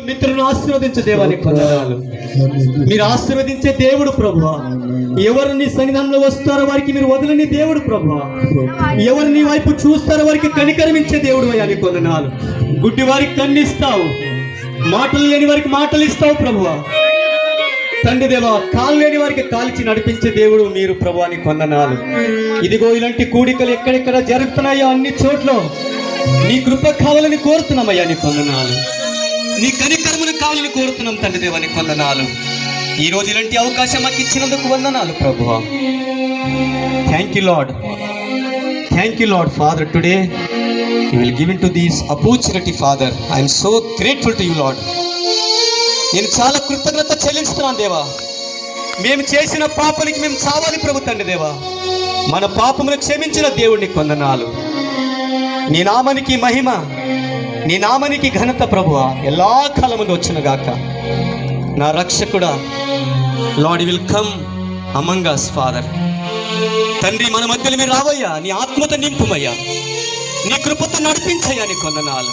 మిత్రులను ఆశీర్వదించే దేవానికి వందనాలు. మీరు ఆశీర్వదించే దేవుడు ప్రభువా. ఎవరు నీ సన్నిధానంలో వస్తారో వారికి మీరు వదలని దేవుడు ప్రభువా. ఎవరు నీ వైపు చూస్తారో వారికి కనికరమించే దేవుడు అయ్యా నీకు వందనాలు. గుడ్డి వారికి కన్నిస్తావు, మాటలు లేని వారికి మాటలు ఇస్తావు ప్రభువా. తండ్రి దేవా, కాలు లేని వారికి కాల్చి నడిపించే దేవుడు మీరు ప్రభువా నీకు వందనాలు. ఇదిగో ఇలాంటి కూడికలు ఎక్కడెక్కడ జరుగుతున్నాయో అన్ని చోట్ల నీ కృప కావాలని కోరుతున్నామయ్యా నీకు వందనాలు. నీ కనికరమును కావాలని కోరుతున్నాం తండ్రి దేవా నీకు వందనాలు. ఈ రోజు ఇలాంటి అవకాశం మాకు ఇచ్చినందుకు వందనాలు ప్రభువా. Thank you lord, thank you lord father. Today you will give in to this opportunity father. I'm so grateful to you lord. నేను చాలా కృతజ్ఞత చెల్లిస్తున్నాను దేవా. మేము చేసిన పాపానికి మేము చావాలి ప్రభు తండ్రి దేవా. మన పాపమును క్షమించిన దేవుడిని వందనాలు. నీ నామానికి మహిమ, నీ నామానికి ఘనత ప్రభువా ఎలా కాలముందు వచ్చిన గాక. నా రక్షకుడా, Lord will come among us father. తండ్రి మన మధ్యలో మీరు రావయ్యా, నీ ఆత్మతో నింపుమయ్యా, నీ కృపతో నడిపించయ్యా నీకు వందనాలు.